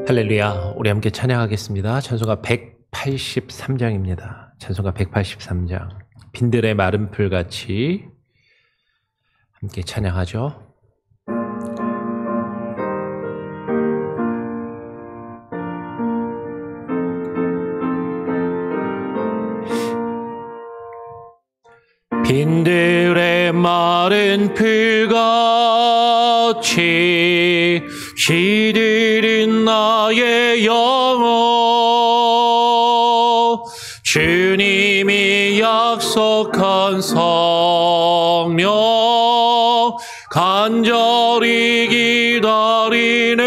할렐루야. 우리 함께 찬양하겠습니다. 찬송가 183장입니다. 찬송가 183장. 빈들의 마른 풀같이 함께 찬양하죠. 빈들의 마른 풀같이 시들은 나의 영혼, 주님이 약속한 성령 간절히 기다리네.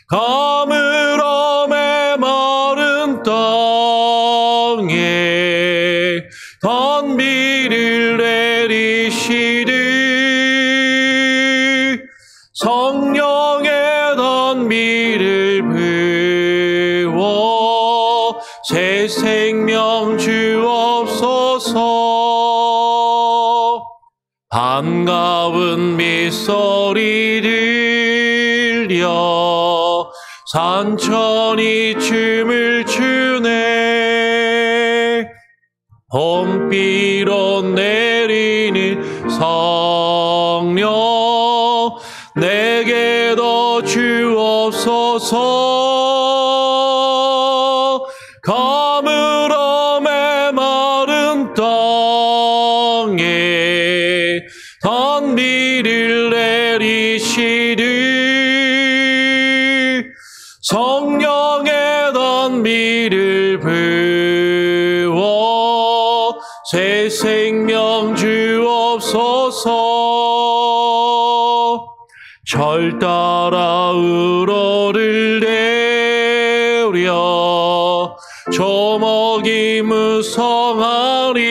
가물어 메마른 땅에 단비를 내리시듯 성령의 단비를 부어 새 생명 주옵소서. 반가운 미소리 들려 산천이 춤을 추네. 봄비로 내리는 성령 내게 더 주옵소서. 가물어 메마른 땅에 단비를 내리시듯 성령의 단비를 부어 새 생명 주옵소서. 절 따라 우러를 내려 조목이 무성하리.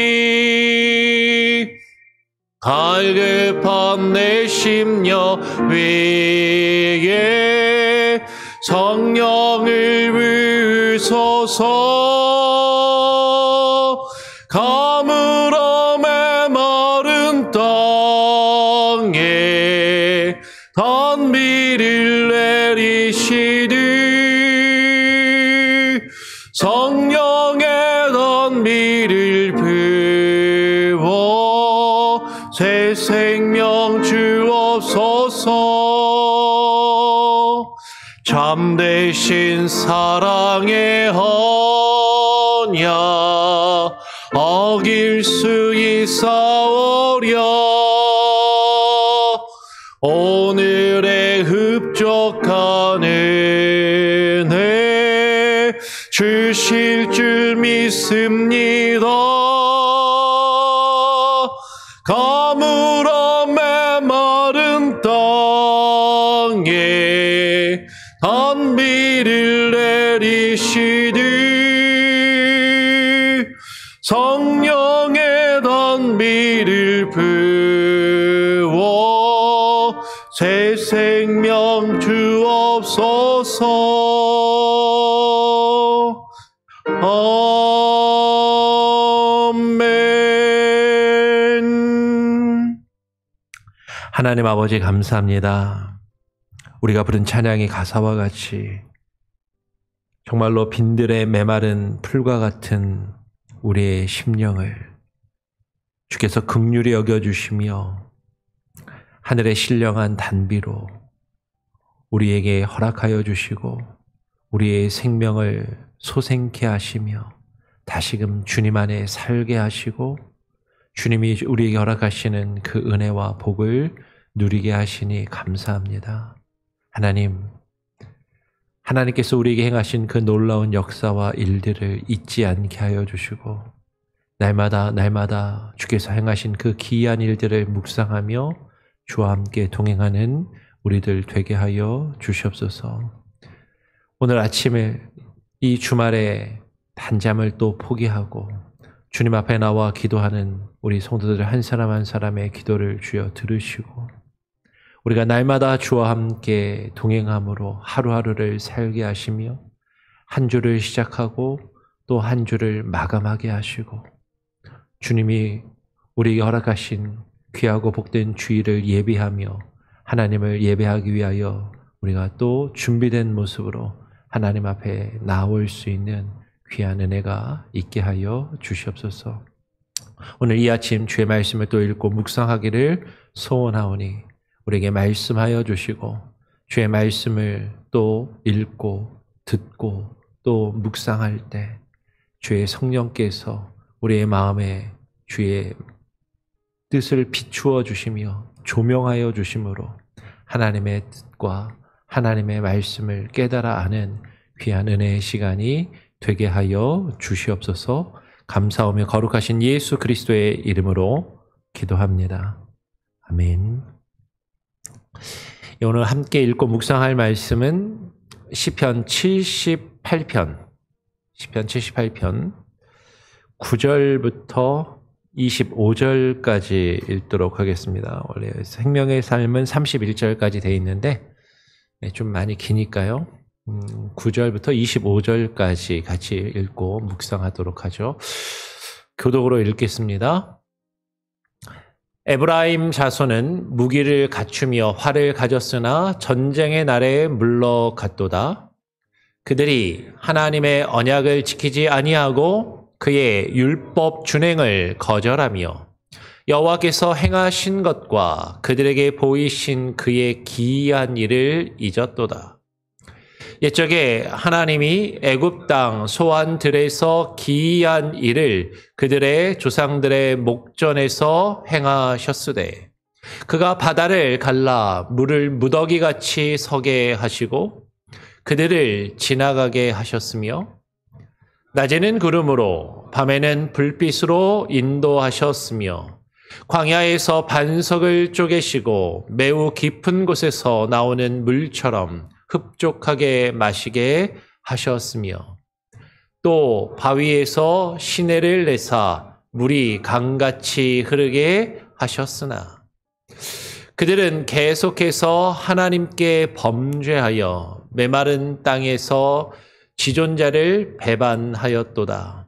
갈급한 내 심령 위에 성령을 부으소서. 가물어 메마른 땅에 단비를 내리시듯 성령의 단비를 부어 새 생명 주옵소서. 참되신 사랑의 언약 어길 수 있사오랴. 오늘의 흡족한 은혜 주실 줄 믿습니다. 가물어 메마른 땅에 단비를 내리시듯 성령의 단비를 부어 새 생명 주옵소서. 아멘. 하나님 아버지 감사합니다. 우리가 부른 찬양의 가사와 같이 정말로 빈들의 메마른 풀과 같은 우리의 심령을 주께서 긍휼히 여겨주시며 하늘의 신령한 단비로 우리에게 허락하여 주시고 우리의 생명을 소생케 하시며 다시금 주님 안에 살게 하시고 주님이 우리에게 허락하시는 그 은혜와 복을 누리게 하시니 감사합니다. 하나님께서 우리에게 행하신 그 놀라운 역사와 일들을 잊지 않게 하여 주시고 날마다 주께서 행하신 그 기이한 일들을 묵상하며 주와 함께 동행하는 우리들 되게 하여 주시옵소서. 오늘 아침에 이 주말에 단잠을 또 포기하고 주님 앞에 나와 기도하는 우리 성도들 한 사람 한 사람의 기도를 주여 들으시고 우리가 날마다 주와 함께 동행함으로 하루하루를 살게 하시며 한 주를 시작하고 또 한 주를 마감하게 하시고 주님이 우리에게 허락하신 귀하고 복된 주일을 예비하며 하나님을 예배하기 위하여 우리가 또 준비된 모습으로 하나님 앞에 나올 수 있는 귀한 은혜가 있게 하여 주시옵소서. 오늘 이 아침 주의 말씀을 또 읽고 묵상하기를 소원하오니 우리에게 말씀하여 주시고 주의 말씀을 또 읽고 듣고 또 묵상할 때 주의 성령께서 우리의 마음에 주의 뜻을 비추어 주시며 조명하여 주심으로 하나님의 뜻과 하나님의 말씀을 깨달아 아는 귀한 은혜의 시간이 되게 하여 주시옵소서. 감사하며 거룩하신 예수 그리스도의 이름으로 기도합니다. 아멘. 오늘 함께 읽고 묵상할 말씀은 시편 78편 9절부터 25절까지 읽도록 하겠습니다. 원래 생명의 삶은 31절까지 되어 있는데 좀 많이 기니까요. 9절부터 25절까지 같이 읽고 묵상하도록 하죠. 교독으로 읽겠습니다. 에브라임 자손은 무기를 갖추며 활을 가졌으나 전쟁의 날에 물러갔도다. 그들이 하나님의 언약을 지키지 아니하고 그의 율법 준행을 거절하며 여호와께서 행하신 것과 그들에게 보이신 그의 기이한 일을 잊었도다. 옛적에 하나님이 애굽 땅 소환들에서 기이한 일을 그들의 조상들의 목전에서 행하셨으되 그가 바다를 갈라 물을 무더기같이 서게 하시고 그들을 지나가게 하셨으며 낮에는 구름으로 밤에는 불빛으로 인도하셨으며 광야에서 반석을 쪼개시고 매우 깊은 곳에서 나오는 물처럼 흡족하게 마시게 하셨으며 또 바위에서 시내를 내사 물이 강같이 흐르게 하셨으나 그들은 계속해서 하나님께 범죄하여 메마른 땅에서 지존자를 배반하였도다.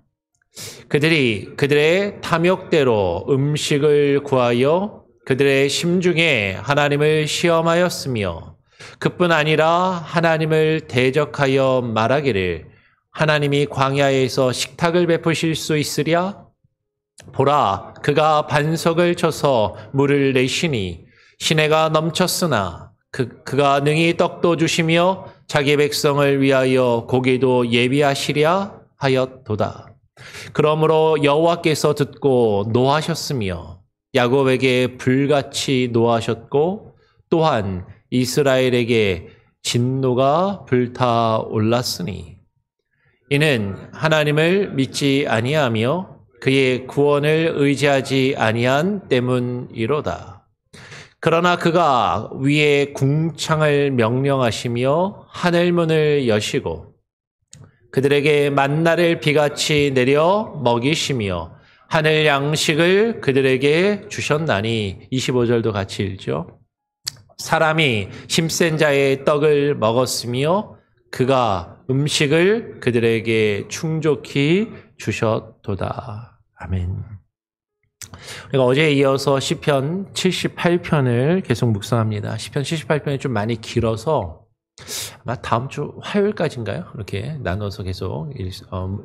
그들이 그들의 탐욕대로 음식을 구하여 그들의 심중에 하나님을 시험하였으며 그뿐 아니라 하나님을 대적하여 말하기를 하나님이 광야에서 식탁을 베푸실 수 있으랴? 보라, 그가 반석을 쳐서 물을 내시니 시내가 넘쳤으나 그가 능히 떡도 주시며 자기 백성을 위하여 고기도 예비하시랴 하였도다. 그러므로 여호와께서 듣고 노하셨으며 야곱에게 불같이 노하셨고 또한 이스라엘에게 진노가 불타올랐으니 이는 하나님을 믿지 아니하며 그의 구원을 의지하지 아니한 때문이로다. 그러나 그가 위에 궁창을 명령하시며 하늘문을 여시고 그들에게 만나를 비같이 내려 먹이시며 하늘 양식을 그들에게 주셨나니 25절도 같이 읽죠. 사람이 힘센 자의 떡을 먹었으며 그가 음식을 그들에게 충족히 주셨도다. 아멘. 우리가 어제에 이어서 시편 78편을 계속 묵상합니다. 시편 78편이 좀 많이 길어서 아마 다음 주 화요일까지인가요? 이렇게 나눠서 계속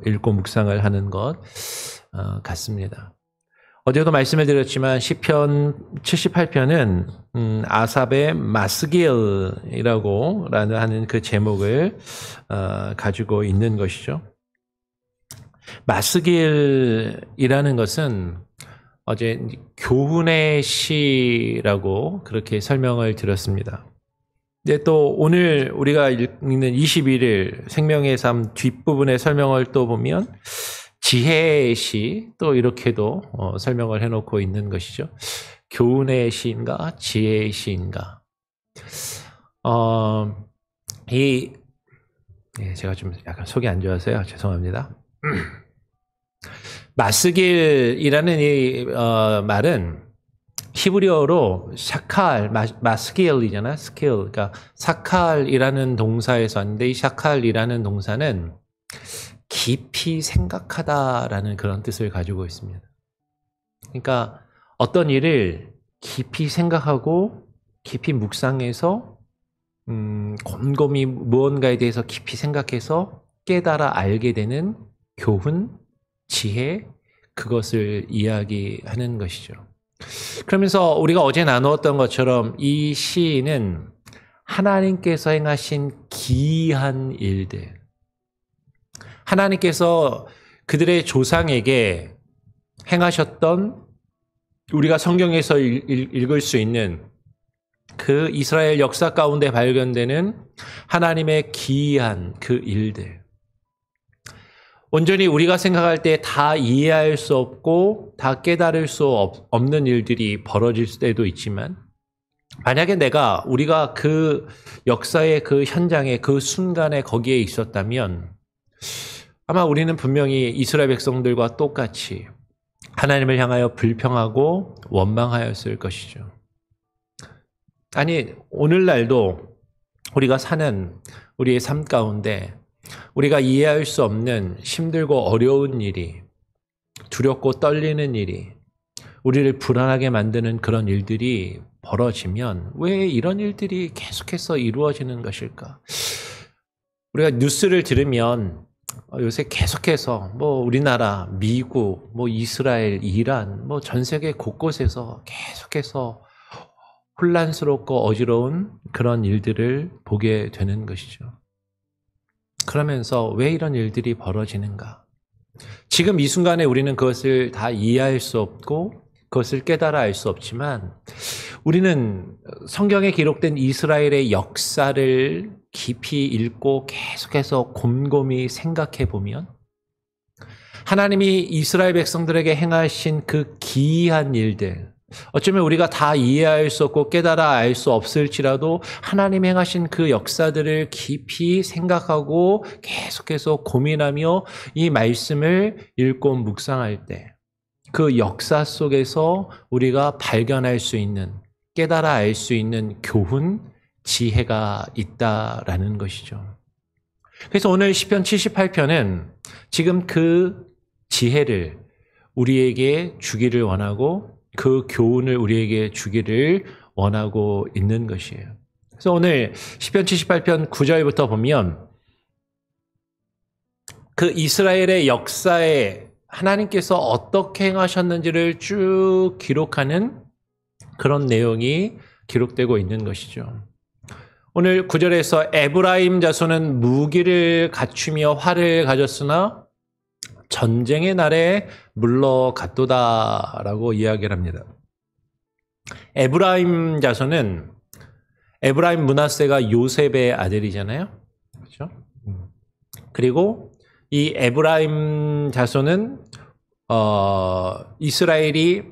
읽고 묵상을 하는 것 같습니다. 어제도 말씀을 드렸지만 시편 78편은 아삽의 마스길이라고 하는 그 제목을 가지고 있는 것이죠. 마스길이라는 것은 어제 교훈의 시라고 그렇게 설명을 드렸습니다. 근데 또 오늘 우리가 읽는 21일 생명의 삶 뒷부분의 설명을 또 보면 지혜의 시 또 이렇게도 설명을 해놓고 있는 것이죠. 교훈의 시인가 지혜의 시인가. 제가 좀 약간 속이 안 좋아서요. 죄송합니다. 마스길이라는 이 말은 히브리어로 샤칼, 마스길이잖아. 스킬. 그러니까 사칼이라는 동사에서 왔는데 이 샤칼이라는 동사는 깊이 생각하다라는 그런 뜻을 가지고 있습니다. 그러니까 어떤 일을 깊이 생각하고 깊이 묵상해서 곰곰이 무언가에 대해서 깊이 생각해서 깨달아 알게 되는 교훈, 지혜, 그것을 이야기하는 것이죠. 그러면서 우리가 어제 나누었던 것처럼 이 시인은 하나님께서 행하신 기이한 일들, 하나님께서 그들의 조상에게 행하셨던, 우리가 성경에서 읽을 수 있는 그 이스라엘 역사 가운데 발견되는 하나님의 기이한 그 일들, 온전히 우리가 생각할 때 다 이해할 수 없고 다 깨달을 수 없는 일들이 벌어질 때도 있지만, 만약에 우리가 그 역사의 그 현장에, 그 순간에 거기에 있었다면 아마 우리는 분명히 이스라엘 백성들과 똑같이 하나님을 향하여 불평하고 원망하였을 것이죠. 아니, 오늘날도 우리가 사는 우리의 삶 가운데 우리가 이해할 수 없는 힘들고 어려운 일이, 두렵고 떨리는 일이, 우리를 불안하게 만드는 그런 일들이 벌어지면 왜 이런 일들이 계속해서 이루어지는 것일까? 우리가 뉴스를 들으면 요새 계속해서 우리나라, 미국, 이스라엘, 이란, 전 세계 곳곳에서 계속해서 혼란스럽고 어지러운 그런 일들을 보게 되는 것이죠. 그러면서 왜 이런 일들이 벌어지는가? 지금 이 순간에 우리는 그것을 다 이해할 수 없고 그것을 깨달아 알 수 없지만, 우리는 성경에 기록된 이스라엘의 역사를 깊이 읽고 계속해서 곰곰이 생각해 보면 하나님이 이스라엘 백성들에게 행하신 그 기이한 일들, 어쩌면 우리가 다 이해할 수 없고 깨달아 알 수 없을지라도 하나님이 행하신 그 역사들을 깊이 생각하고 계속해서 고민하며 이 말씀을 읽고 묵상할 때 그 역사 속에서 우리가 발견할 수 있는, 깨달아 알 수 있는 교훈, 지혜가 있다라는 것이죠. 그래서 오늘 시편 78편은 지금 그 지혜를 우리에게 주기를 원하고 그 교훈을 우리에게 주기를 원하고 있는 것이에요. 그래서 오늘 시편 78편 9절부터 보면 그 이스라엘의 역사에 하나님께서 어떻게 행하셨는지를 쭉 기록하는 그런 내용이 기록되고 있는 것이죠. 오늘 9절에서 에브라임 자손은 무기를 갖추며 활을 가졌으나 전쟁의 날에 물러갔도다라고 이야기를 합니다. 에브라임 자손은, 에브라임 므낫세가 요셉의 아들이잖아요. 그렇죠? 그리고 이 에브라임 자손은 이스라엘이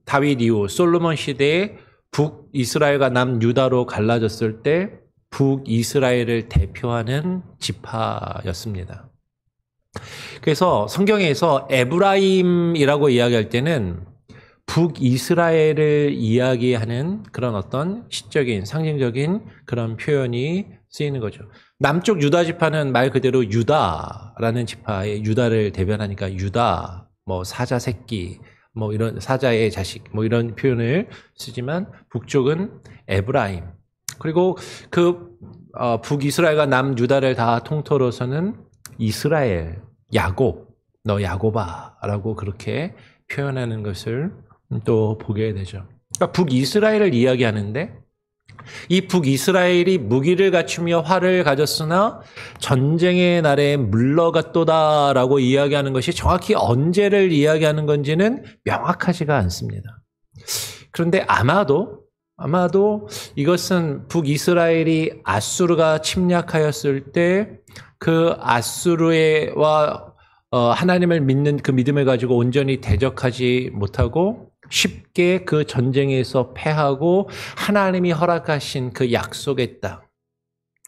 다윗 이후 솔로몬 시대에 북이스라엘과 남유다로 갈라졌을 때 북이스라엘을 대표하는 지파였습니다. 그래서 성경에서 에브라임이라고 이야기할 때는 북이스라엘을 이야기하는 그런 어떤 시적인, 상징적인 그런 표현이 쓰이는 거죠. 남쪽 유다 지파는 말 그대로 유다라는 지파의 유다를 대변하니까 유다, 사자 새끼, 이런 사자의 자식, 이런 표현을 쓰지만 북쪽은 에브라임. 그리고 그 북이스라엘과 남유다를 다 통틀어서는 이스라엘, 야곱, 너 야곱아라고 그렇게 표현하는 것을 또 보게 되죠. 그러니까 북이스라엘을 이야기하는데 이 북이스라엘이 무기를 갖추며 활을 가졌으나 전쟁의 날에 물러갔도다라고 이야기하는 것이 정확히 언제를 이야기하는 건지는 명확하지가 않습니다. 그런데 아마도 이것은 북이스라엘이 아수르가 침략하였을 때 그 아수르와 하나님을 믿는 그 믿음을 가지고 온전히 대적하지 못하고 쉽게 그 전쟁에서 패하고 하나님이 허락하신 그 약속의 땅,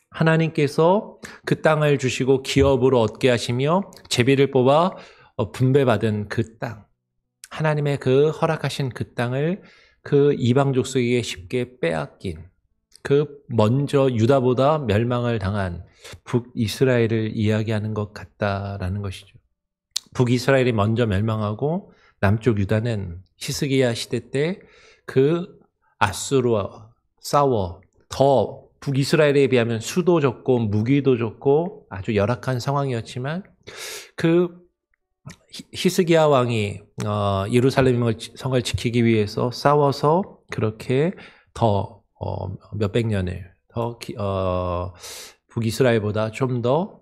하나님께서 그 땅을 주시고 기업으로 얻게 하시며 제비를 뽑아 분배받은 그 땅, 하나님의 그 허락하신 그 땅을 그 이방 족속에게 쉽게 빼앗긴, 그 먼저 유다보다 멸망을 당한 북이스라엘을 이야기하는 것 같다라는 것이죠. 북이스라엘이 먼저 멸망하고 남쪽 유다는 히스기야 시대 때 그 아수르와 싸워 더 북이스라엘에 비하면 수도 적고 무기도 적고 아주 열악한 상황이었지만 그 히스기야 왕이 예루살렘 성을 지키기 위해서 싸워서 그렇게 더 몇백 년을 더 북이스라엘보다 좀 더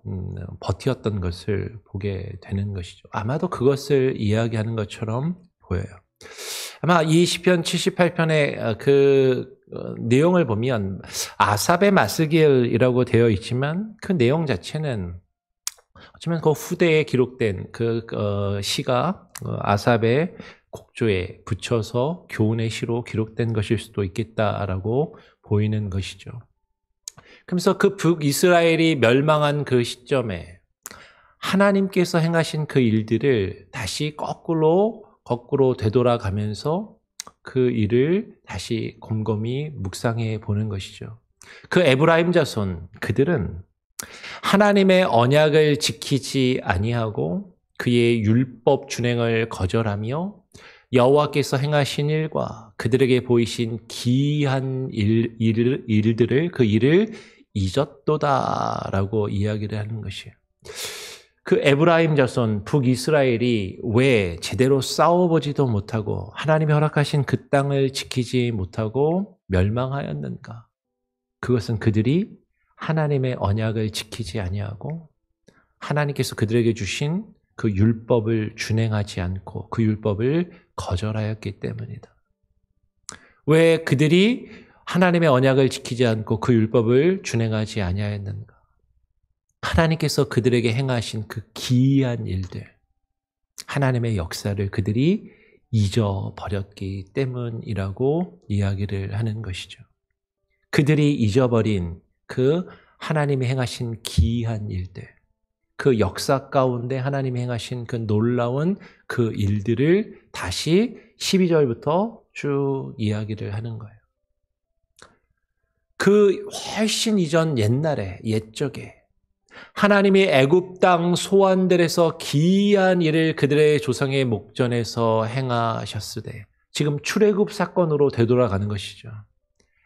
버티었던 것을 보게 되는 것이죠. 아마도 그것을 이야기하는 것처럼 보여요. 아마 이 시편 78편의 그 내용을 보면 아삽의 맞슬기이라고 되어 있지만 그 내용 자체는 어쩌면 그 후대에 기록된 그 시가 아삽의 곡조에 붙여서 교훈의 시로 기록된 것일 수도 있겠다라고 보이는 것이죠. 그러면서 그 북이스라엘이 멸망한 그 시점에 하나님께서 행하신 그 일들을 다시 거꾸로 되돌아가면서 그 일을 다시 곰곰이 묵상해 보는 것이죠. 그 에브라임 자손 그들은 하나님의 언약을 지키지 아니하고 그의 율법 준행을 거절하며 여호와께서 행하신 일과 그들에게 보이신 기이한 일들을 그 일을 잊었도다라고 이야기를 하는 것이에요. 그 에브라임 자손 북이스라엘이 왜 제대로 싸워보지도 못하고 하나님이 허락하신 그 땅을 지키지 못하고 멸망하였는가? 그것은 그들이 하나님의 언약을 지키지 아니하고 하나님께서 그들에게 주신 그 율법을 준행하지 않고 그 율법을 거절하였기 때문이다. 왜 그들이 하나님의 언약을 지키지 않고 그 율법을 준행하지 아니하였는가? 하나님께서 그들에게 행하신 그 기이한 일들, 하나님의 역사를 그들이 잊어버렸기 때문이라고 이야기를 하는 것이죠. 그들이 잊어버린 그 하나님이 행하신 기이한 일들, 그 역사 가운데 하나님이 행하신 그 놀라운 그 일들을 다시 12절부터 쭉 이야기를 하는 거예요. 그 훨씬 이전 옛날에 옛적에 하나님이 애굽 땅 소환들에서 기이한 일을 그들의 조상의 목전에서 행하셨으되 지금 출애굽 사건으로 되돌아가는 것이죠.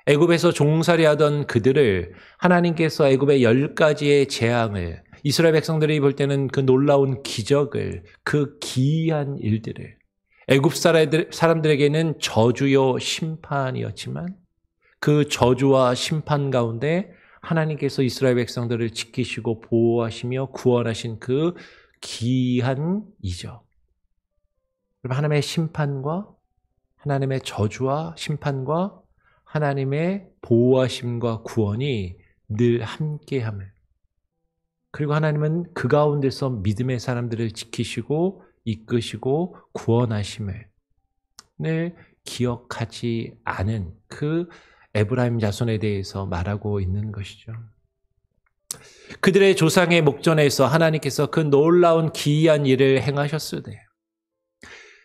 애굽에서 종살이하던 그들을 하나님께서 애굽의 10가지의 재앙을 이스라엘 백성들이 볼 때는 그 놀라운 기적을 그 기이한 일들을 애굽 사람들에게는 저주요 심판이었지만 그 저주와 심판 가운데 하나님께서 이스라엘 백성들을 지키시고 보호하시며 구원하신 그 기이한 이적. 하나님의 심판과 하나님의 저주와 심판과 하나님의 보호하심과 구원이 늘 함께함을. 그리고 하나님은 그 가운데서 믿음의 사람들을 지키시고 이끄시고 구원하심을 늘 기억하지 않은 그 에브라임 자손에 대해서 말하고 있는 것이죠. 그들의 조상의 목전에서 하나님께서 그 놀라운 기이한 일을 행하셨으되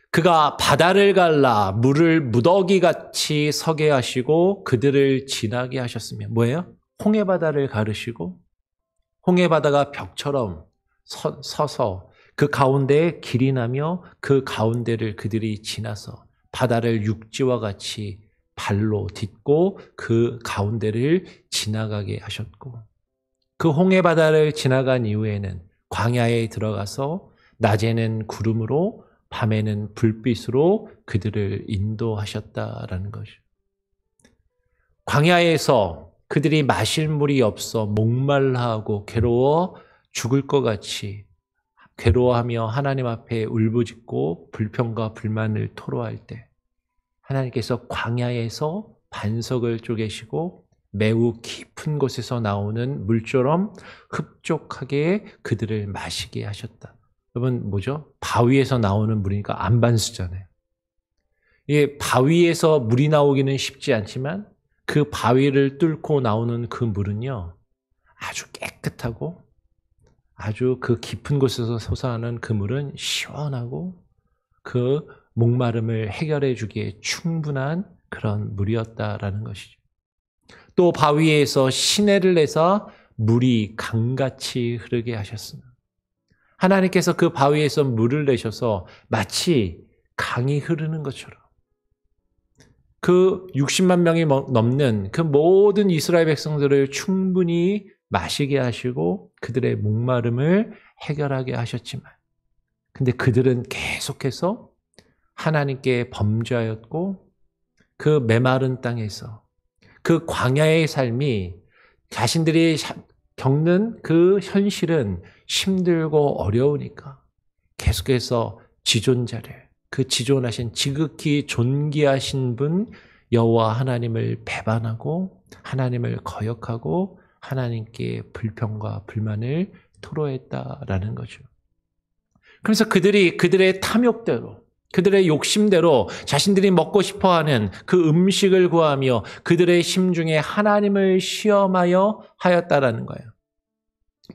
그가 바다를 갈라 물을 무더기같이 서게 하시고 그들을 지나게 하셨으며 뭐예요? 홍해바다를 가르시고 홍해바다가 벽처럼 서서 그 가운데에 길이 나며 그 가운데를 그들이 지나서 바다를 육지와 같이 발로 딛고 그 가운데를 지나가게 하셨고 그 홍해바다를 지나간 이후에는 광야에 들어가서 낮에는 구름으로 밤에는 불빛으로 그들을 인도하셨다라는 것이죠. 광야에서 그들이 마실 물이 없어 목말라하고 괴로워 죽을 것 같이 괴로워하며 하나님 앞에 울부짖고 불평과 불만을 토로할 때 하나님께서 광야에서 반석을 쪼개시고 매우 깊은 곳에서 나오는 물처럼 흡족하게 그들을 마시게 하셨다. 여러분 뭐죠? 바위에서 나오는 물이니까 안반수잖아요. 이게 바위에서 물이 나오기는 쉽지 않지만 그 바위를 뚫고 나오는 그 물은요 아주 깨끗하고 아주 그 깊은 곳에서 솟아나는 그 물은 시원하고 그 목마름을 해결해 주기에 충분한 그런 물이었다라는 것이죠. 또 바위에서 시내를 내서 물이 강같이 흐르게 하셨습니다. 하나님께서 그 바위에서 물을 내셔서 마치 강이 흐르는 것처럼 그 60만 명이 넘는 그 모든 이스라엘 백성들을 충분히 마시게 하시고 그들의 목마름을 해결하게 하셨지만, 근데 그들은 계속해서 하나님께 범죄하였고 그 메마른 땅에서 그 광야의 삶이 자신들이 겪는 그 현실은 힘들고 어려우니까 계속해서 지존자를, 그 지존하신 지극히 존귀하신 분 여호와 하나님을 배반하고 하나님을 거역하고 하나님께 불평과 불만을 토로했다라는 거죠. 그래서 그들이 그들의 탐욕대로, 그들의 욕심대로 자신들이 먹고 싶어하는 그 음식을 구하며 그들의 심중에 하나님을 시험하여 하였다라는 거예요.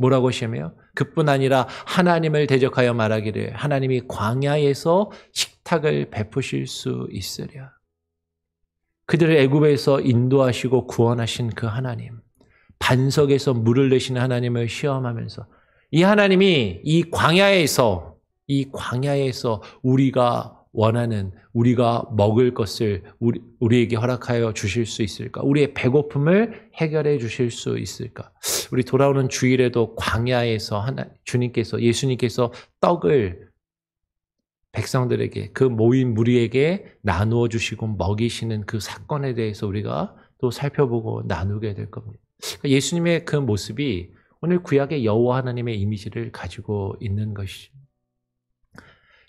뭐라고 시험해요? 그뿐 아니라 하나님을 대적하여 말하기를 하나님이 광야에서 식탁을 베푸실 수 있으랴. 그들을 애굽에서 인도하시고 구원하신 그 하나님, 반석에서 물을 내시는 하나님을 시험하면서 이 하나님이 이 광야에서 우리가 원하는, 우리가 먹을 것을 우리에게 허락하여 주실 수 있을까? 우리의 배고픔을 해결해 주실 수 있을까? 우리 돌아오는 주일에도 광야에서 예수님께서 떡을 백성들에게, 그 모인 무리에게 나누어 주시고 먹이시는 그 사건에 대해서 우리가 또 살펴보고 나누게 될 겁니다. 예수님의 그 모습이 오늘 구약의 여호와 하나님의 이미지를 가지고 있는 것이죠.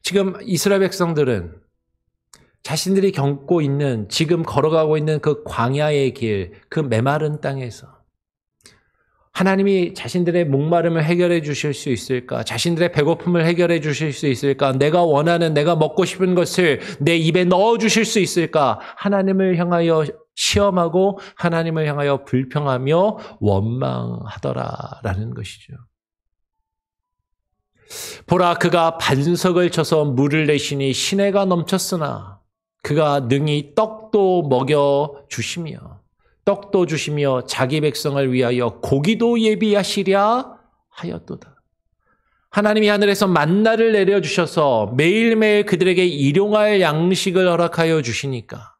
지금 이스라엘 백성들은 자신들이 겪고 있는, 지금 걸어가고 있는 그 광야의 길, 그 메마른 땅에서 하나님이 자신들의 목마름을 해결해 주실 수 있을까? 자신들의 배고픔을 해결해 주실 수 있을까? 내가 원하는, 내가 먹고 싶은 것을 내 입에 넣어 주실 수 있을까? 하나님을 향하여 시험하고 하나님을 향하여 불평하며 원망하더라라는 것이죠. 보라, 그가 반석을 쳐서 물을 내시니 시내가 넘쳤으나 그가 능히 떡도 주시며 자기 백성을 위하여 고기도 예비하시랴 하였도다. 하나님이 하늘에서 만나를 내려주셔서 매일매일 그들에게 일용할 양식을 허락하여 주시니까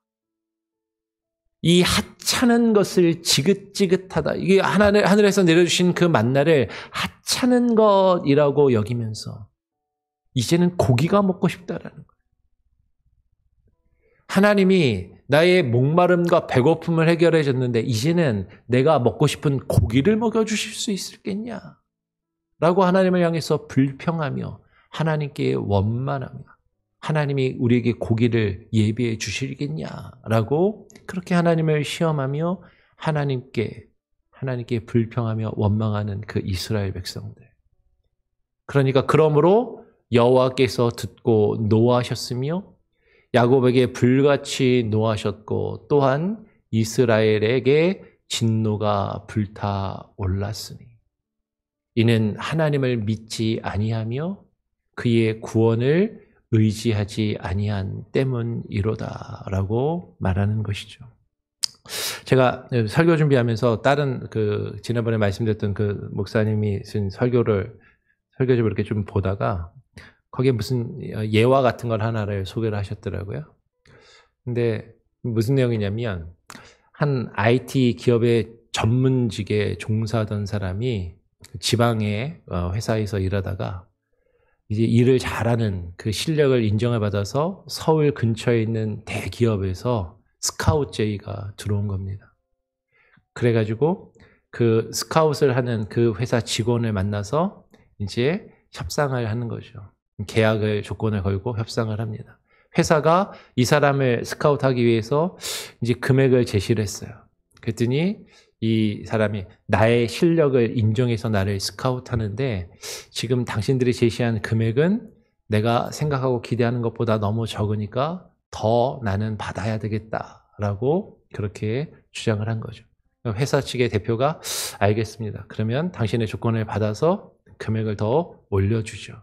이 하찮은 것을 지긋지긋하다. 이게 하늘에서 내려주신 그 만나를 하찮은 것이라고 여기면서 이제는 고기가 먹고 싶다라는 거예요. 하나님이 나의 목마름과 배고픔을 해결해 줬는데 이제는 내가 먹고 싶은 고기를 먹여주실 수 있겠냐? 라고 하나님을 향해서 불평하며 하나님께 원만하며 하나님이 우리에게 고기를 예비해 주시겠냐라고 그렇게 하나님을 시험하며 하나님께 불평하며 원망하는 그 이스라엘 백성들. 그러니까 그러므로 여호와께서 듣고 노하셨으며 야곱에게 불같이 노하셨고 또한 이스라엘에게 진노가 불타올랐으니 이는 하나님을 믿지 아니하며 그의 구원을 의지하지 아니한 때문이로다라고 말하는 것이죠. 제가 설교 준비하면서 다른 지난번에 말씀드렸던 그 목사님이 쓴 설교집을 이렇게 좀 보다가 거기에 무슨 예화 같은 걸 하나를 소개를 하셨더라고요. 근데 무슨 내용이냐면 한 IT 기업의 전문직에 종사하던 사람이 지방의 회사에서 일하다가 이제 일을 잘하는 그 실력을 인정을 받아서 서울 근처에 있는 대기업에서 스카우트 제의가 들어온 겁니다. 그래가지고 그 스카웃을 하는 그 회사 직원을 만나서 이제 협상을 하는 거죠. 계약을 조건을 걸고 협상을 합니다. 회사가 이 사람을 스카우트하기 위해서 이제 금액을 제시를 했어요. 그랬더니 이 사람이 나의 실력을 인정해서 나를 스카우트하는데 지금 당신들이 제시한 금액은 내가 생각하고 기대하는 것보다 너무 적으니까 더 나는 받아야 되겠다라고 그렇게 주장을 한 거죠. 회사 측의 대표가 알겠습니다. 그러면 당신의 조건을 받아서 금액을 더 올려주죠.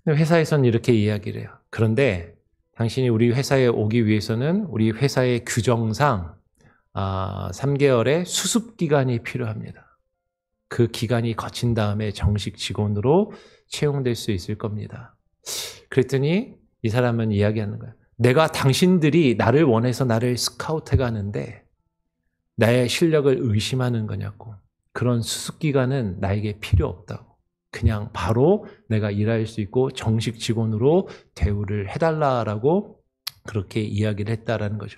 회사에서는 이렇게 이야기를 해요. 그런데 당신이 우리 회사에 오기 위해서는 우리 회사의 규정상 3개월의 수습 기간이 필요합니다. 그 기간이 거친 다음에 정식 직원으로 채용될 수 있을 겁니다. 그랬더니 이 사람은 이야기하는 거예요. 내가 당신들이 나를 원해서 나를 스카우트해 가는데 나의 실력을 의심하는 거냐고. 그런 수습기관은 나에게 필요 없다고. 그냥 바로 내가 일할 수 있고 정식 직원으로 대우를 해달라라고 그렇게 이야기를 했다라는 거죠.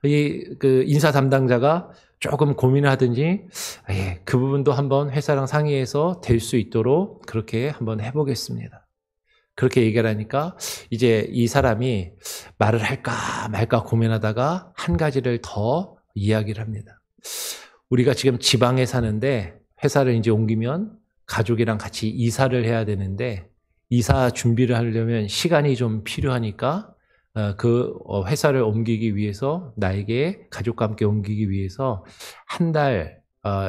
그 인사 담당자가 조금 고민을 하든지, 그 부분도 한번 회사랑 상의해서 될 수 있도록 그렇게 한번 해보겠습니다. 그렇게 얘기를 하니까 이제 이 사람이 말을 할까 말까 고민하다가 한 가지를 더 이야기를 합니다. 우리가 지금 지방에 사는데 회사를 이제 옮기면 가족이랑 같이 이사를 해야 되는데 이사 준비를 하려면 시간이 좀 필요하니까 그 회사를 옮기기 위해서 나에게 가족과 함께 옮기기 위해서 한 달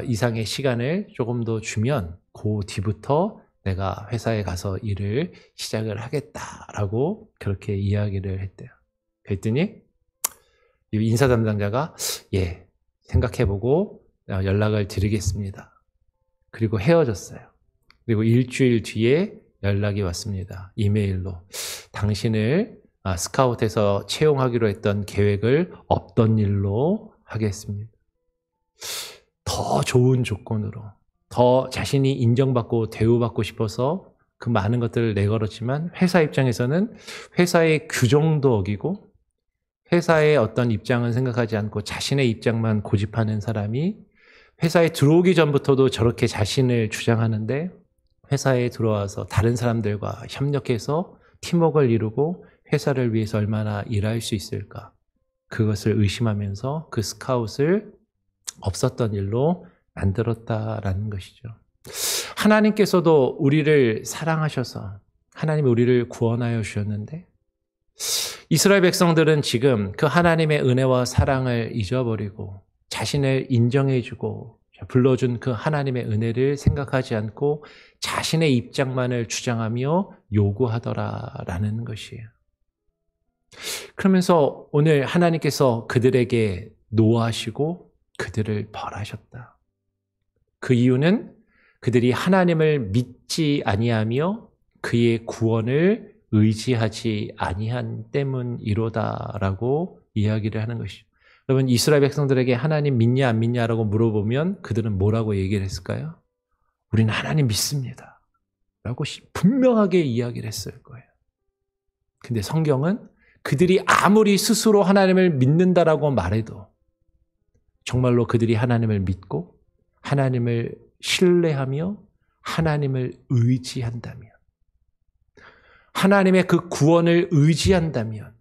이상의 시간을 조금 더 주면 그 뒤부터 내가 회사에 가서 일을 시작을 하겠다라고 그렇게 이야기를 했대요. 그랬더니 인사 담당자가 생각해보고 연락을 드리겠습니다. 그리고 헤어졌어요. 그리고 일주일 뒤에 연락이 왔습니다. 이메일로. 당신을 스카웃해서 채용하기로 했던 계획을 없던 일로 하겠습니다. 더 좋은 조건으로, 더 자신이 인정받고 대우받고 싶어서 그 많은 것들을 내걸었지만 회사 입장에서는 회사의 규정도 어기고 회사의 어떤 입장은 생각하지 않고 자신의 입장만 고집하는 사람이 회사에 들어오기 전부터도 저렇게 자신을 주장하는데 회사에 들어와서 다른 사람들과 협력해서 팀워크를 이루고 회사를 위해서 얼마나 일할 수 있을까? 그것을 의심하면서 그 스카웃을 없었던 일로 만들었다라는 것이죠. 하나님께서도 우리를 사랑하셔서 하나님이 우리를 구원하여 주셨는데 이스라엘 백성들은 지금 그 하나님의 은혜와 사랑을 잊어버리고 자신을 인정해주고 불러준 그 하나님의 은혜를 생각하지 않고 자신의 입장만을 주장하며 요구하더라라는 것이에요. 그러면서 오늘 하나님께서 그들에게 노하시고 그들을 벌하셨다. 그 이유는 그들이 하나님을 믿지 아니하며 그의 구원을 의지하지 아니한 때문이로다라고 이야기를 하는 것이죠. 여러분, 이스라엘 백성들에게 하나님 믿냐 안 믿냐라고 물어보면 그들은 뭐라고 얘기를 했을까요? 우리는 하나님 믿습니다 라고 분명하게 이야기를 했을 거예요. 근데 성경은 그들이 아무리 스스로 하나님을 믿는다라고 말해도 정말로 그들이 하나님을 믿고 하나님을 신뢰하며 하나님을 의지한다면, 하나님의 그 구원을 의지한다면,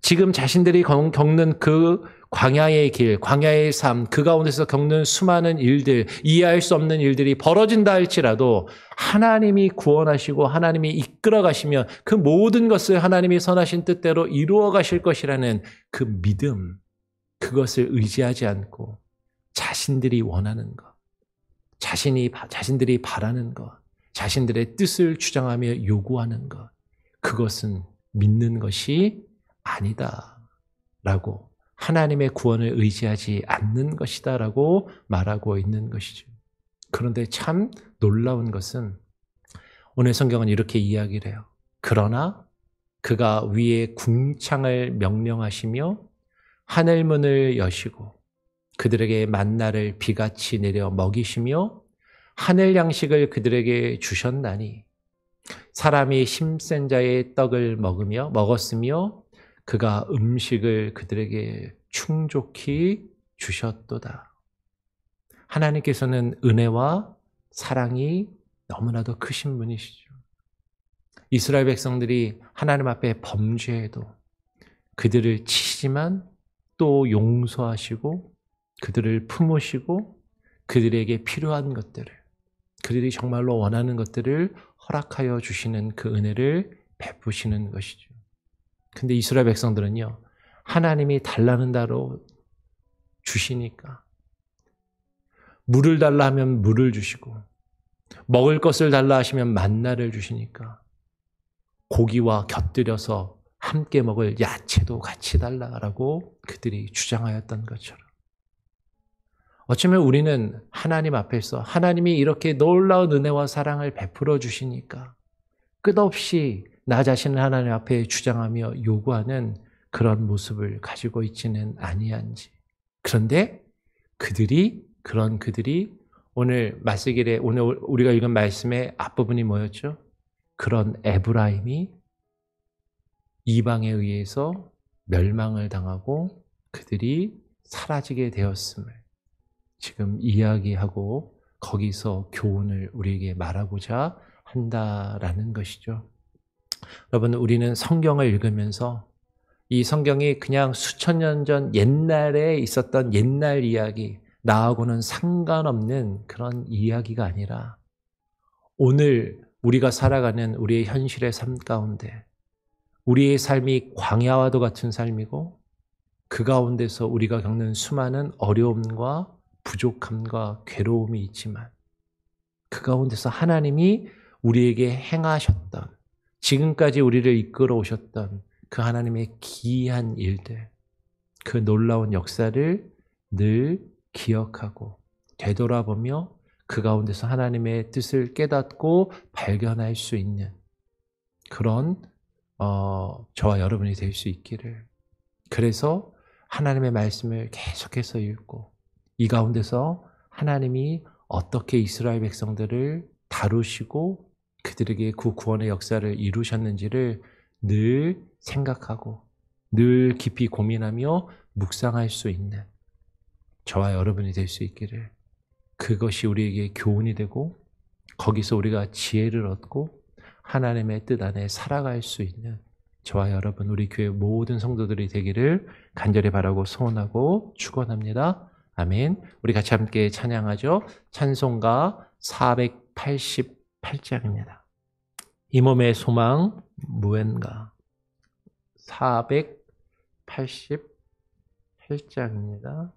지금 자신들이 겪는 그 광야의 길, 광야의 삶, 그 가운데서 겪는 수많은 일들, 이해할 수 없는 일들이 벌어진다 할지라도 하나님이 구원하시고 하나님이 이끌어 가시면 그 모든 것을 하나님이 선하신 뜻대로 이루어 가실 것이라는 그 믿음, 그것을 의지하지 않고 자신들이 원하는 것, 자신들이 바라는 것, 자신들의 뜻을 주장하며 요구하는 것, 그것은 믿는 것이 아니다라고, 하나님의 구원을 의지하지 않는 것이다라고 말하고 있는 것이죠. 그런데 참 놀라운 것은 오늘 성경은 이렇게 이야기를 해요. 그러나 그가 위에 궁창을 명령하시며 하늘문을 여시고 그들에게 만나를 비같이 내려 먹이시며 하늘 양식을 그들에게 주셨나니 사람이 힘센 자의 떡을 먹었으며 그가 음식을 그들에게 충족히 주셨도다. 하나님께서는 은혜와 사랑이 너무나도 크신 분이시죠. 이스라엘 백성들이 하나님 앞에 범죄해도 그들을 치시지만 또 용서하시고 그들을 품으시고 그들에게 필요한 것들을, 그들이 정말로 원하는 것들을 허락하여 주시는 그 은혜를 베푸시는 것이죠. 근데 이스라엘 백성들은요, 하나님이 달라는 대로 주시니까, 물을 달라 하면 물을 주시고 먹을 것을 달라 하시면 만나를 주시니까 고기와 곁들여서 함께 먹을 야채도 같이 달라라고 그들이 주장하였던 것처럼, 어쩌면 우리는 하나님 앞에서 하나님이 이렇게 놀라운 은혜와 사랑을 베풀어 주시니까 끝없이 나 자신을 하나님 앞에 주장하며 요구하는 그런 모습을 가지고 있지는 아니한지. 그런데 그들이 오늘 말씀길에 오늘 우리가 읽은 말씀의 앞부분이 뭐였죠? 그런 에브라임이 이방에 의해서 멸망을 당하고 그들이 사라지게 되었음을 지금 이야기하고 거기서 교훈을 우리에게 말하고자 한다라는 것이죠. 여러분, 우리는 성경을 읽으면서 이 성경이 그냥 수천 년 전 옛날에 있었던 옛날 이야기, 나하고는 상관없는 그런 이야기가 아니라 오늘 우리가 살아가는 우리의 현실의 삶 가운데 우리의 삶이 광야와도 같은 삶이고 그 가운데서 우리가 겪는 수많은 어려움과 부족함과 괴로움이 있지만 그 가운데서 하나님이 우리에게 행하셨던, 지금까지 우리를 이끌어 오셨던 그 하나님의 기이한 일들, 그 놀라운 역사를 늘 기억하고 되돌아보며 그 가운데서 하나님의 뜻을 깨닫고 발견할 수 있는 그런 저와 여러분이 될 수 있기를. 그래서 하나님의 말씀을 계속해서 읽고 이 가운데서 하나님이 어떻게 이스라엘 백성들을 다루시고 그들에게 그 구원의 역사를 이루셨는지를 늘 생각하고 늘 깊이 고민하며 묵상할 수 있는 저와 여러분이 될 수 있기를. 그것이 우리에게 교훈이 되고 거기서 우리가 지혜를 얻고 하나님의 뜻 안에 살아갈 수 있는 저와 여러분, 우리 교회 모든 성도들이 되기를 간절히 바라고 소원하고 축원합니다. 아멘. 우리 같이 함께 찬양하죠. 찬송가 488장입니다. 이 몸의 소망 무언가. 488장입니다.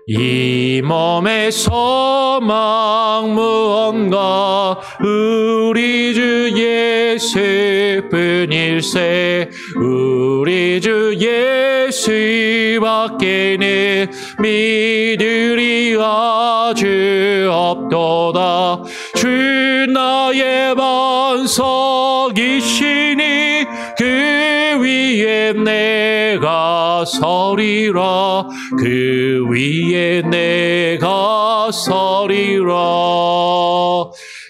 이 몸의 소망 무언가 우리 주 예수뿐일세. 우리 주 예수밖에는 믿으리 아주 없도다. 주 나의 반석이시니 그 위에 내가 서리라. 그 위에 내가 서리라.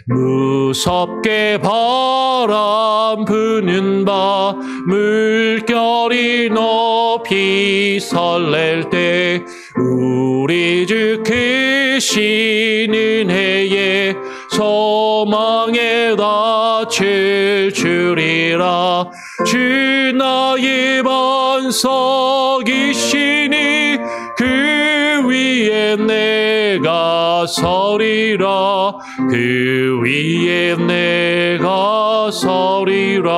무섭게 바람 부는 바 물결이 높이 설렐 때 우리 주 크신 은혜에 소망에 닿을 줄이라. 주 나의 반석이시니 그 위에 내가 서리라. 그 위에 내가 서리라.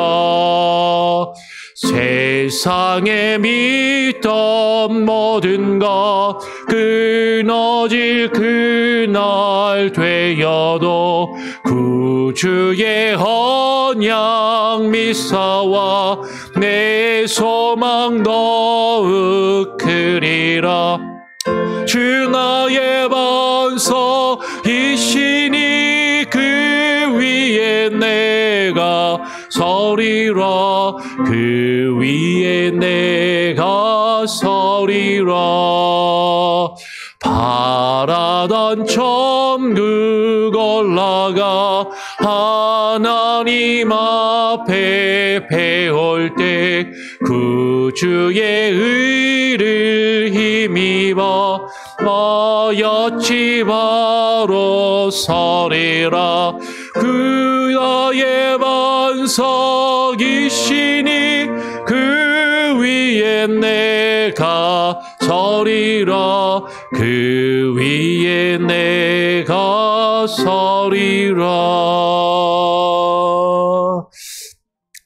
세상에 믿던 모든 것 끊어질 그날 되어도 구주의 언약 미사와 내 소망 더욱 크리라. 주 나의 반석이시니 그 위에 내가 서리라. 그 위에 내가 서리라. 바라던 천국 올라가 하나님 앞에 배울 때 구주의 의를 힘입어 어여치 바로 서리라. 그 나의 반석이시니 그 위에 내가 서리라. 그 위에 내가 서리라.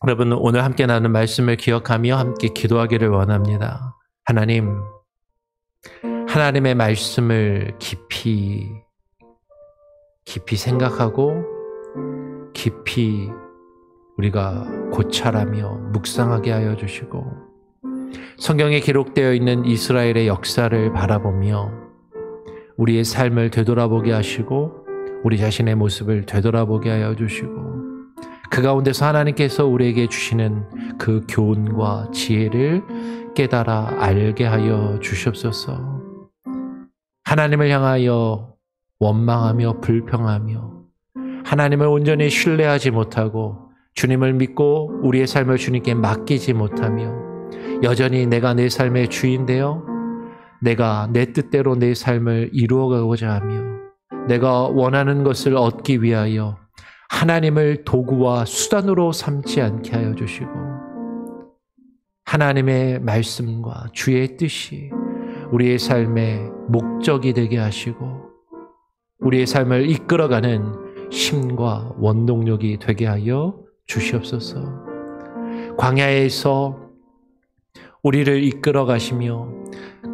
여러분, 오늘 함께 나눈 말씀을 기억하며 함께 기도하기를 원합니다. 하나님의 말씀을 깊이 생각하고 깊이 우리가 고찰하며 묵상하게 하여 주시고 성경에 기록되어 있는 이스라엘의 역사를 바라보며 우리의 삶을 되돌아보게 하시고 우리 자신의 모습을 되돌아보게 하여 주시고 그 가운데서 하나님께서 우리에게 주시는 그 교훈과 지혜를 깨달아 알게 하여 주시옵소서. 하나님을 향하여 원망하며 불평하며 하나님을 온전히 신뢰하지 못하고 주님을 믿고 우리의 삶을 주님께 맡기지 못하며 여전히 내가 내 삶의 주인되어 내가 내 뜻대로 내 삶을 이루어가고자 하며 내가 원하는 것을 얻기 위하여 하나님을 도구와 수단으로 삼지 않게 하여 주시고 하나님의 말씀과 주의 뜻이 우리의 삶의 목적이 되게 하시고 우리의 삶을 이끌어가는 힘과 원동력이 되게 하여 주시옵소서. 광야에서 우리를 이끌어 가시며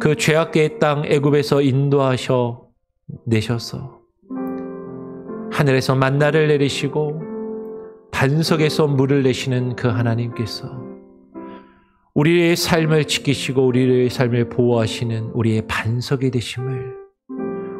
그 죄악의 땅 애굽에서 인도하셔 내셔서 하늘에서 만나를 내리시고 반석에서 물을 내시는 그 하나님께서 우리의 삶을 지키시고 우리의 삶을 보호하시는 우리의 반석이 되심을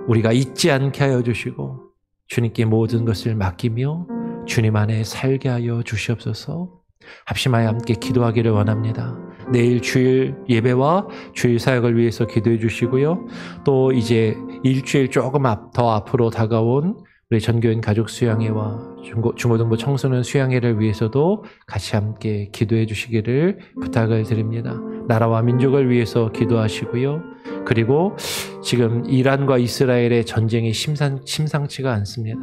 우리가 잊지 않게 하여 주시고 주님께 모든 것을 맡기며 주님 안에 살게 하여 주시옵소서. 합심하여 함께 기도하기를 원합니다. 내일 주일 예배와 주일 사역을 위해서 기도해 주시고요. 또 이제 일주일 조금 더 앞으로 다가온 우리 전교인 가족 수양회와 중고등부 청소년 수양회를 위해서도 같이 함께 기도해 주시기를 부탁을 드립니다. 나라와 민족을 위해서 기도하시고요. 그리고 지금 이란과 이스라엘의 전쟁이 심상치가 않습니다.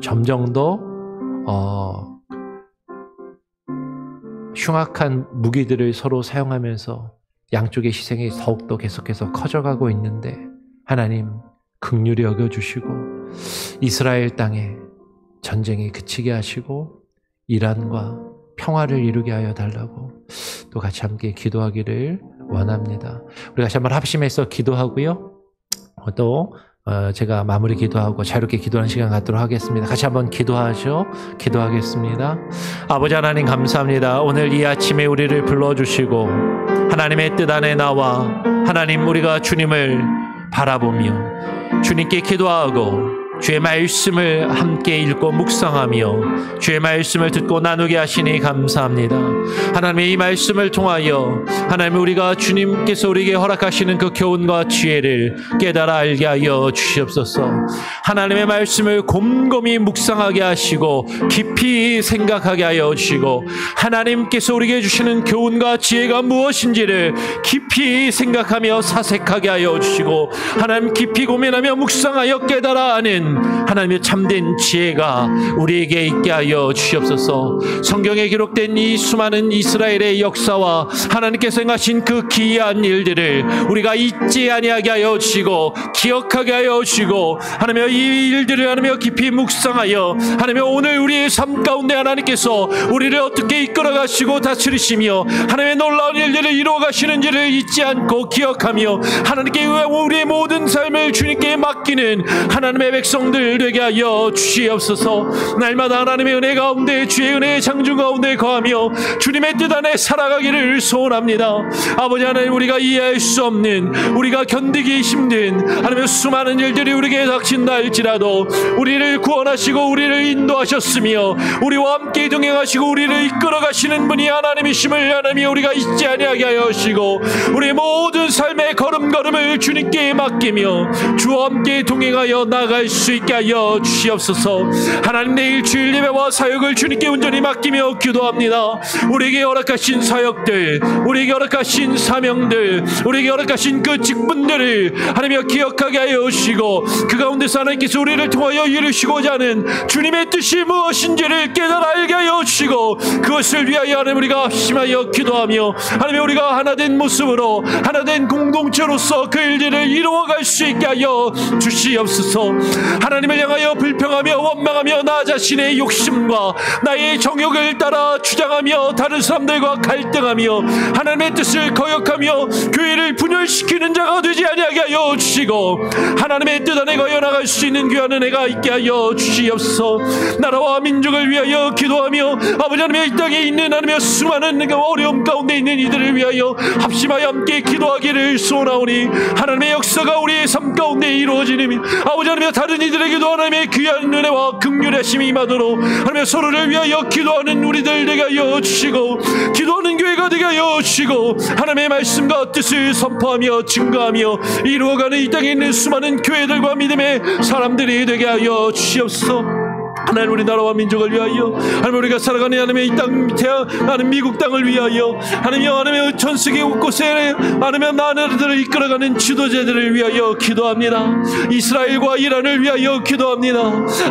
점점 더 흉악한 무기들을 서로 사용하면서 양쪽의 희생이 더욱더 계속해서 커져가고 있는데 하나님 긍휼히 여겨주시고 이스라엘 땅에 전쟁이 그치게 하시고 이란과 평화를 이루게 하여 달라고 또 같이 함께 기도하기를 원합니다. 우리 같이 한번 합심해서 기도하고요. 또 제가 마무리 기도하고 자유롭게 기도하는 시간 갖도록 하겠습니다. 같이 한번 기도하겠습니다. 아버지 하나님 감사합니다. 오늘 이 아침에 우리를 불러주시고 하나님의 뜻 안에 나와 하나님 우리가 주님을 바라보며 주님께 기도하고 주의 말씀을 함께 읽고 묵상하며 주의 말씀을 듣고 나누게 하시니 감사합니다. 하나님의 이 말씀을 통하여 하나님 우리가 주님께서 우리에게 허락하시는 그 교훈과 지혜를 깨달아 알게 하여 주시옵소서. 하나님의 말씀을 곰곰이 묵상하게 하시고 깊이 생각하게 하여 주시고 하나님께서 우리에게 주시는 교훈과 지혜가 무엇인지를 깊이 생각하며 사색하게 하여 주시고 하나님 깊이 고민하며 묵상하여 깨달아 아는 하나님의 참된 지혜가 우리에게 있게 하여 주시옵소서. 성경에 기록된 이 수많은 이스라엘의 역사와 하나님께서 행하신 그 기이한 일들을 우리가 잊지 아니하게 하여 주시고 기억하게 하여 주시고 하나님 이 일들을 하나님 깊이 묵상하여 하나님 오늘 우리의 삶 가운데 하나님께서 우리를 어떻게 이끌어 가시고 다스리시며 하나님의 놀라운 일들을 이루어 가시는지를 잊지 않고 기억하며 하나님께 우리의 모든 삶을 주님께 맡기는 하나님의 백성 되게 하여 주시옵소서. 날마다 하나님의 은혜 가운데 주의 은혜의 장중 가운데 거하며 주님의 뜻 안에 살아가기를 소원합니다. 아버지 하나님 우리가 이해할 수 없는 우리가 견디기 힘든 하나님의 수많은 일들이 우리에게 닥친다 할지라도 우리를 구원하시고 우리를 인도하셨으며 우리와 함께 동행하시고 우리를 이끌어 가시는 분이 하나님이심을 하나님이 우리가 잊지 아니하게 하여 주시고 우리의 모든 삶의 걸음걸음을 주님께 맡기며 주와 함께 동행하여 나아갈 수 있게 하여 주시옵소서. 하나님 내일 주일 예배와 사역을 주님께 온전히 맡기며 기도합니다. 우리에게 허락하신 사역들 우리에게 허락하신 사명들 우리에게 허락하신 그 직분들을 하나님여 기억하게 하여 주시고 그 가운데서 하나님께서 우리를 통하여 이루시고자 하는 주님의 뜻이 무엇인지를 깨달아 알게 하여 주시고 그것을 위하여 하나님 우리가 힘하여 기도하며 하나님 우리가 하나된 모습으로 하나된 공동체로서 그 일들을 이루어갈 수 있게 하여 주시옵소서. 하나님을 향하여 불평하며 원망하며 나 자신의 욕심과 나의 정욕을 따라 주장하며 다른 사람들과 갈등하며 하나님의 뜻을 거역하며 교회를 분열시키는 자가 되지 아니하게 하여 주시고 하나님의 뜻 안에 거여 나갈 수 있는 귀한 은혜가 있게 하여 주시옵소서. 나라와 민족을 위하여 기도하며 아버지 하나님의 이 땅에 있는 하나님의 수많은 어려움 가운데 있는 이들을 위하여 합심하여 함께 기도하기를 소원하오니 하나님의 역사가 우리의 삶 가운데 이루어지는 아버지 하나님의 다른 이들에게도 하나님의 귀한 은혜와 긍휼하심이 임하도록 하나님의 서로를 위하여 기도하는 우리들 되게 하여 주시고 기도하는 교회가 되게 하여 주시고 하나님의 말씀과 뜻을 선포하며 증거하며 이루어가는 이 땅에 있는 수많은 교회들과 믿음의 사람들이 되게 하여 주시옵소서. 하나님 우리 나라와 민족을 위하여 하나님 우리가 살아가는 하나님의 이 땅 하나님 미국 땅을 위하여 하나님의 전 세계 곳곳에 하나님의 나라들을 이끌어가는 지도자들을 위하여 기도합니다. 이스라엘과 이란을 위하여 기도합니다.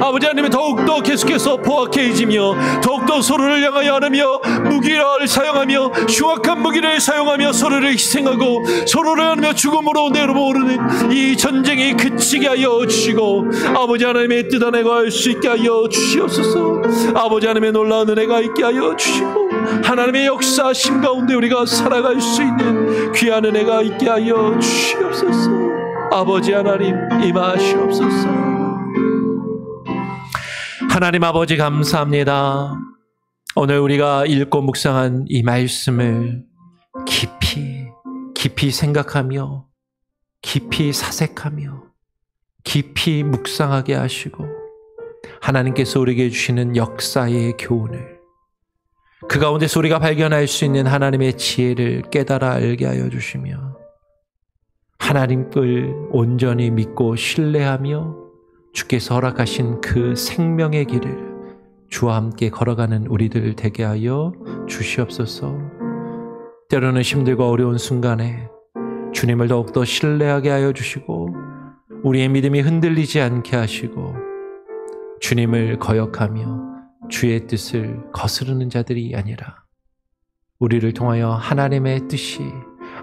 아버지 하나님 더욱더 계속해서 포악해지며 더욱더 서로를 향하여 하며 무기를 사용하며 흉악한 무기를 사용하며 서로를 희생하고 서로를 하며 죽음으로 내려오르는 이 전쟁이 그치게 하여 주시고 아버지 하나님의 뜻 안에 거할 수 있게 하여 주시옵소서. 아버지 하나님의 놀라운 은혜가 있게 하여 주시고 하나님의 역사심 가운데 우리가 살아갈 수 있는 귀한 은혜가 있게 하여 주시옵소서. 아버지 하나님 임하시옵소서. 하나님 아버지 감사합니다. 오늘 우리가 읽고 묵상한 이 말씀을 깊이 생각하며 깊이 사색하며 깊이 묵상하게 하시고 하나님께서 우리에게 주시는 역사의 교훈을 그 가운데서 우리가 발견할 수 있는 하나님의 지혜를 깨달아 알게 하여 주시며 하나님을 온전히 믿고 신뢰하며 주께서 허락하신 그 생명의 길을 주와 함께 걸어가는 우리들 되게 하여 주시옵소서. 때로는 힘들고 어려운 순간에 주님을 더욱더 신뢰하게 하여 주시고 우리의 믿음이 흔들리지 않게 하시고 주님을 거역하며 주의 뜻을 거스르는 자들이 아니라 우리를 통하여 하나님의 뜻이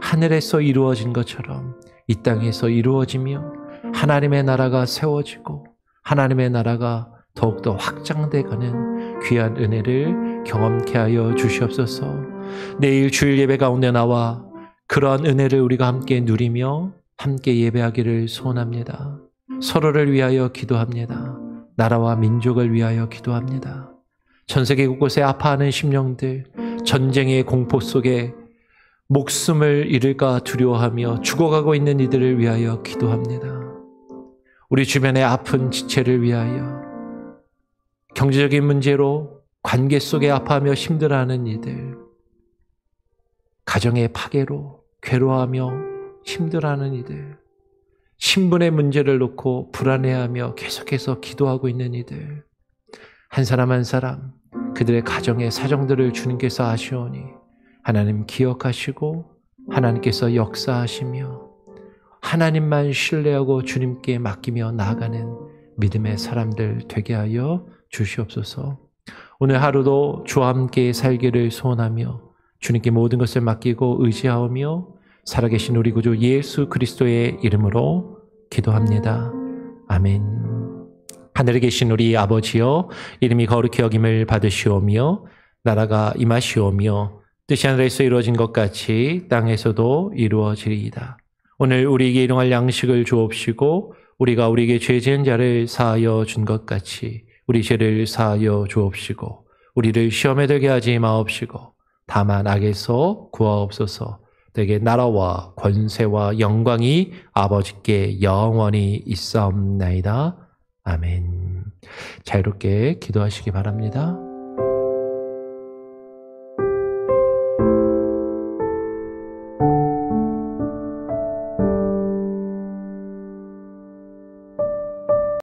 하늘에서 이루어진 것처럼 이 땅에서 이루어지며 하나님의 나라가 세워지고 하나님의 나라가 더욱더 확장돼가는 귀한 은혜를 경험케 하여 주시옵소서. 내일 주일 예배 가운데 나와 그러한 은혜를 우리가 함께 누리며 함께 예배하기를 소원합니다. 서로를 위하여 기도합니다. 나라와 민족을 위하여 기도합니다. 전 세계 곳곳에 아파하는 심령들, 전쟁의 공포 속에 목숨을 잃을까 두려워하며 죽어가고 있는 이들을 위하여 기도합니다. 우리 주변의 아픈 지체를 위하여 경제적인 문제로 관계 속에 아파하며 힘들어하는 이들, 가정의 파괴로 괴로워하며 힘들어하는 이들, 신분의 문제를 놓고 불안해하며 계속해서 기도하고 있는 이들, 한 사람 한 사람 그들의 가정의 사정들을 주님께서 아시오니 하나님 기억하시고 하나님께서 역사하시며 하나님만 신뢰하고 주님께 맡기며 나아가는 믿음의 사람들 되게 하여 주시옵소서. 오늘 하루도 주와 함께 살기를 소원하며 주님께 모든 것을 맡기고 의지하오며 살아계신 우리 구주 예수 그리스도의 이름으로 기도합니다. 아멘. 하늘에 계신 우리 아버지여, 이름이 거룩히 여김을 받으시오며 나라가 임하시오며 뜻이 하늘에서 이루어진 것 같이 땅에서도 이루어지리이다. 오늘 우리에게 일용할 양식을 주옵시고 우리가 우리에게 죄 지은 자를 사하여 준 것 같이 우리 죄를 사하여 주옵시고 우리를 시험에 들게 하지 마옵시고 다만 악에서 구하옵소서. 되게 나라와 권세와 영광이 아버지께 영원히 있사옵나이다. 아멘. 자유롭게 기도하시기 바랍니다.